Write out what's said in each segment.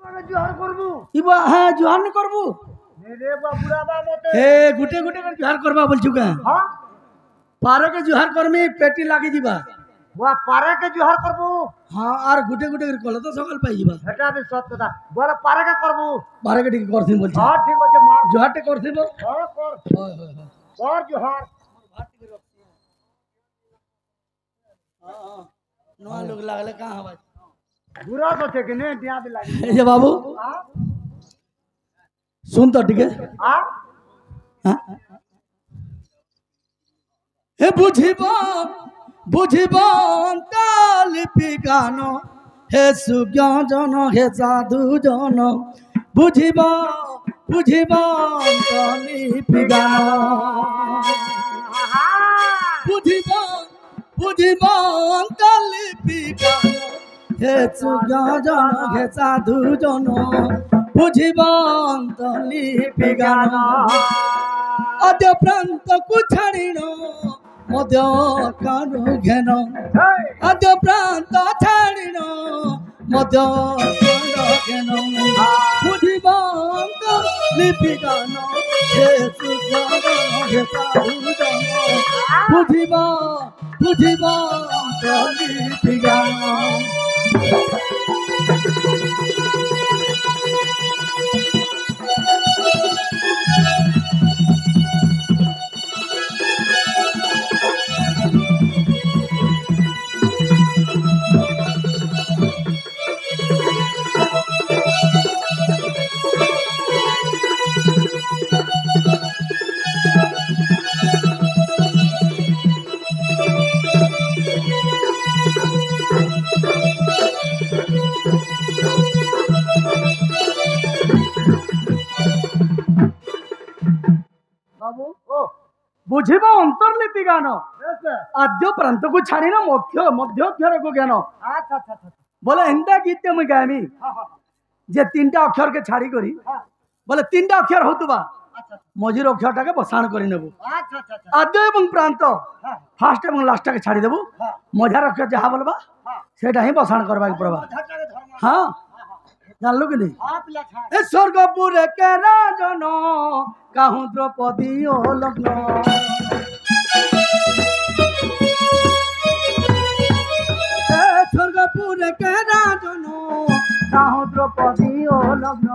जुहार करबू इबा हाँ जुहार न करबू रे बाबूरा बा मते हे गुटे गुटे कर जुहार करबा बोलछु का हां पारे के जुहार करमी पेटी लागी जीबा वा पारे के जुहार करबू हाँ आर गुटे गुटे कर कल तो सकल पाई जीबा हेटा भी सत कथा बोले पारे के करबू पारे के ठीक करथिन बोलछु हां ठीक আছে मार जुहार टे करथिन हां कर होय होय होय कर जुहार हां नवा लोग लागले कहां हवा बुरा तो थे कि नहीं दिया भी लागी ए जे बाबू हां सुन तो ठीक है हां हाँ? हे बुझिब लिपि गान हे सुज्ञ जन हे साधु जन बुझिब लिपि गान बुझिब लिपि गान हे सुज्ञ जन हे साधु जन बुझिब लिपि गान आद्य प्रांत को छाड़िण मध्य कानु घेन आद्य प्रांत छाड़िण मध्य कानु घेन बुझिबंत लिपि गान हे सुज्ञान हे साधुजन बुझिबंत लिपि गान बाबू बुझिब अंतर्लिपि गान आद्य प्रांत को छाड़ी ना मध्य अक्षर को ज्ञान अच्छा अच्छा अच्छा बोले एंता गीत मुई गायमी जे तीनटा अक्षर के छाड़ी करी बोले तीनटा अक्षर होतुबा मझिर अक्षर टाके बसाण करी नेबू अच्छा अच्छा आद्य एवं प्रांत फास्ट एवं लास्ट टाके छाड़ी देबू मझार अक्षर जहा बोलबा सेटा ही बसाण करबा के पड़बा हां जानलु कि नहीं ए स्वर्गपुर के राजन काहू द्रौपदी ओ लग्न ए स्वर्गपुर के राजन काहू द्रौपदी ओ लग्न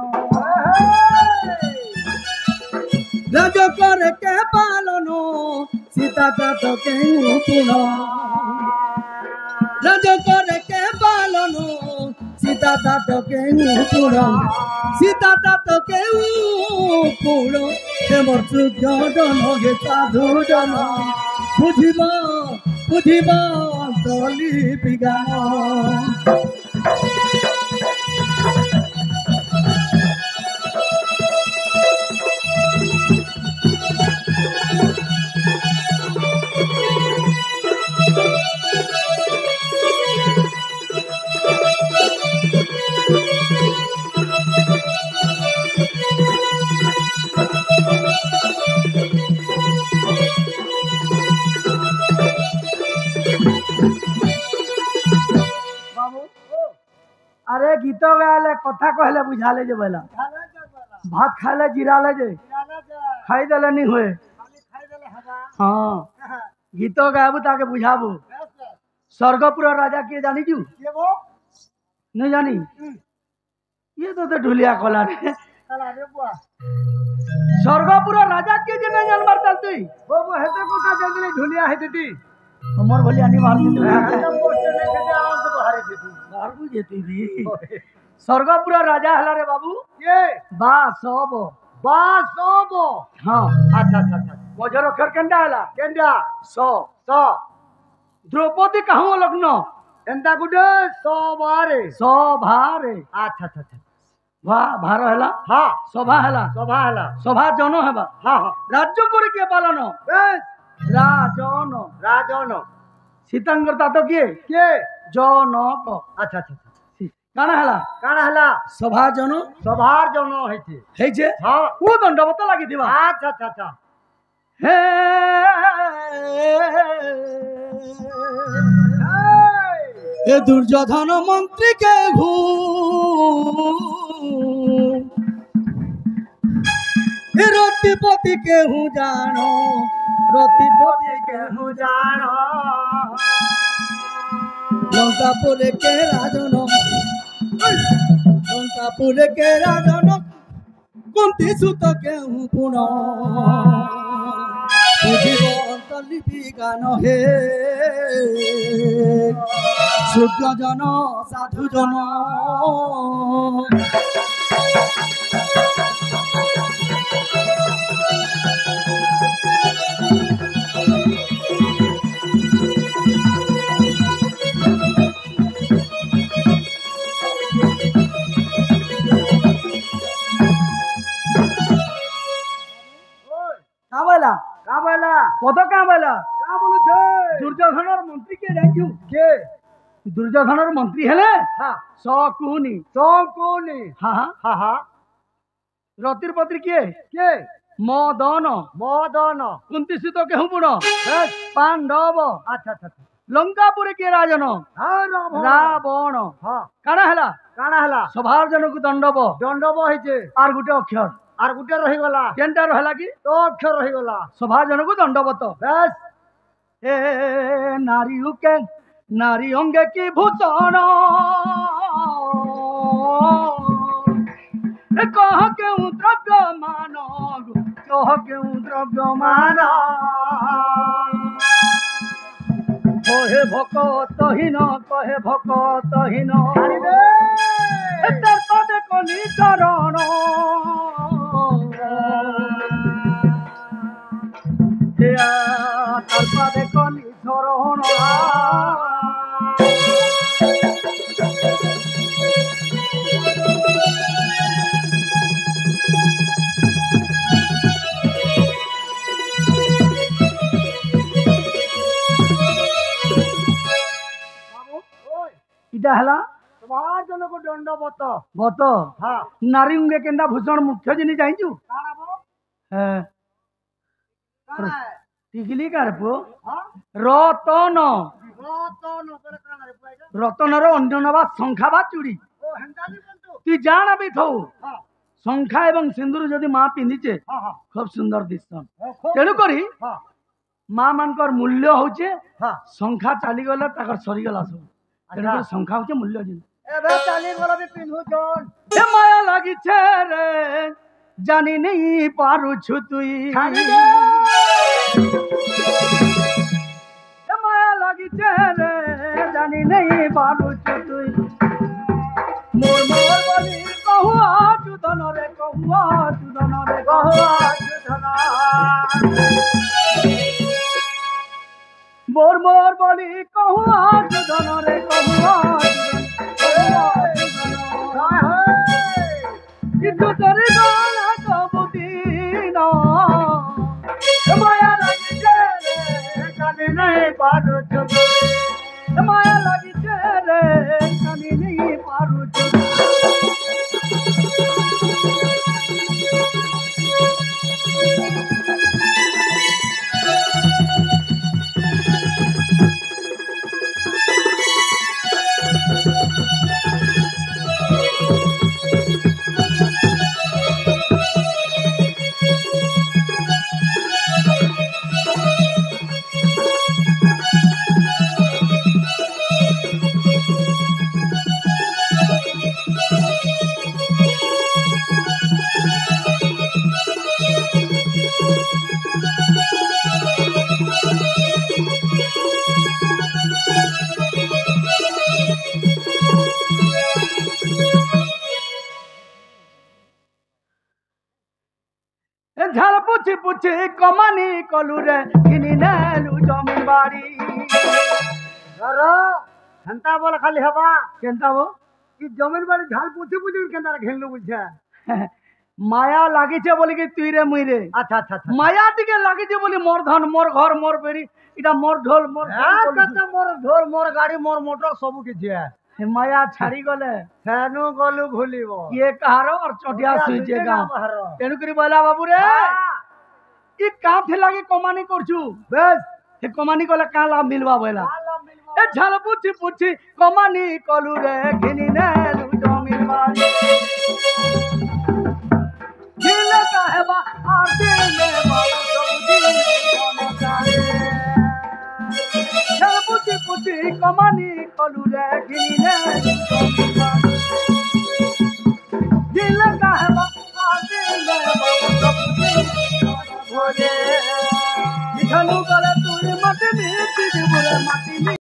राज कर के पालन सीता तात के पुन राज कर के पालन सीता तात के पुण सीता तात के पुण हे मोर सुज्ञान हे साधु जन बुझिब लिपि गान अरे गीत गाले कथा कहले बुझाले जे बोला भात खाले जिराले जे खाई देले नहीं हुए हाँ गीत गाबू ताके बुझाबू स्वर्गपुर राजा किए जानी जू नहीं जानी ये तो ढुलिया कला रे स्वर्गपुर राजा किए जे नहीं जानबार चल तुई वो हेते कोटा जंगली ढुलिया हेती हमर भलिया नहीं मार दी पोस्टर लेके दे आराम से बाहर देती बाहर को जेती भी स्वर्गपुर राजा हला रे बाबू ये बा सब हाँ अच्छा अच्छा अच्छा मजर अक्षर केंडा हला केंडा सो तो द्रौपदी कहूँ लग्न एंता गुडे सोबारे सभारे अच्छा अच्छा अच्छा भार हला हाँ सभा हला सभा हला सभा जन हेबा हाँ हाँ राज्य करे के पालन बेस राजन राजन सीतांगर तातो किए के जनक अच्छा अच्छा काना हला काना हला सभा जन सभार जन हेते हे जे हाँ वो दंडवत लागि दिबा अच्छा अच्छा अच्छा हे ए दुर्योधन मंत्री के घू रतिपति केहू जानो रतिपति केहू जानो लंकापुर के राजन लंकापुर के राजन कुंती सुत केहू पुण लिपि गान हे शुद्ध जन साधु जन কাবালা কাবালা কত কামাইলা কা বলছে দুর্যোধনের মন্ত্রী কে জানিছু কে দুর্যোধনের মন্ত্রী হেলে হ্যাঁ শকুনি শকুনি হ্যাঁ হ্যাঁ হা হা রতির পত্রী কে কে মদন মদন কুন্তিসিত কেহু পুণ বেশ পাণ্ডব আচ্ছা আচ্ছা আচ্ছা লঙ্কাপুরে কে রাজন হ্যাঁ রাবণ রাবণ হ্যাঁ কাଣା হেলা কাଣା হেলা সভার জনক দণ্ডব দণ্ডব হইছে আর গোটে অক্ষর আর গুটে রহিগলা কেনটা রহলা কি তো অক্ষর রহিগলা সভার জনক দণ্ডবত বেশ এ নারী উকে নারী অঙ্গে কি ভূষণ এ কহ কেউ দ্রব্য মান কহ কেউ দ্রব্য মান কহে ভকতহীন কহে ভকতহীন তার পদে কলি চরণ তার পদে কলি চরণ ইটা হেলা তোমার জন্য দণ্ডবত বত হ্যাঁ নারী উঙ্গে কেন্দ্রা ভূষণ মুখ্য জিনিস জানিছু কাଣା বো হ্যাঁ কাଣା টিকলি কার পুଅ হ্যাঁ রতন রতন করে কাଣା রে পাইছে রতনর অন্য নবা সংখ্যা বা চুড়ি ও হেন্দালি বলতো তুই জানা বি থৌ হ্যাঁ সংখ্যা এবং সিন্দুর যদি মা পিঁধিছে হ্যাঁ হ্যাঁ খুব সুন্দর দিশন খুব তেণু করি হ্যাঁ মা মানকর মূল্য হচ্ছে হ্যাঁ সংখ্যা চালিগলে তাকর সরিগলা সব তেণু করে সংখ্যা হচ্ছে মূল্য জিনিস এবে চালি গলা বি পিন্ধুছন এ মায়া লাগিছে রে জানি নেই পারুছু তুই ছাড়ি দে এ মায়া লাগিছে রে জানি নেই পারুছু তুই মোর মোর বলি কহুয়া চুদন রে কহুয়া চুদন রে কহুয়া যুধনা মোর মোর বলি কহুয়া চুদন রে কহুয়া হায় হায় কিন্তু তোর গলা কবুদিন মায়া লাগিছে রে জানি নাই পারুছ মায়া লাগিছে রে জানি নেই পারুছু ঝাল পুছি পুছি কমানি কলুরে কিনি নেলু জমি বাড়ি ধর হেন্তা বল খালি হবা কেনতা বো কি জমির বাড়ি ঝাল পুছি পুছি কেনতা ঘেনলু বুঝছে মায়া লাগিছে বলি কি তুই রে মুই রে আচ্ছা আচ্ছা আচ্ছা মায়া টিকে লাগিছে বলি মোর ধন মোর ঘর মোর বেড়ি এটা মোর ঢোল মোর হ্যাঁ কত মোর ঢোল মোর গাড়ি মোর মোটর সবু কিছু মায়া ছাড়ি গলে সেনু গলু ভুলিব ইয়ে কাহার আর চটিয়া শুইছে গাঁ তেণু করি বলা বাবু রে ই কাঁথে লাগি কমানি করছু বেশ হে কমানি কলে কা লাভ মিলবা বলা এ ঝাল পুছি পুছি কমানি কলু রে ঘিনি নেলু জমির বাড়ি দিলে কাহেবা আর দিলে दिल का है बाबा दिल भोले झलू गले तुरी मत नीति बुरे मत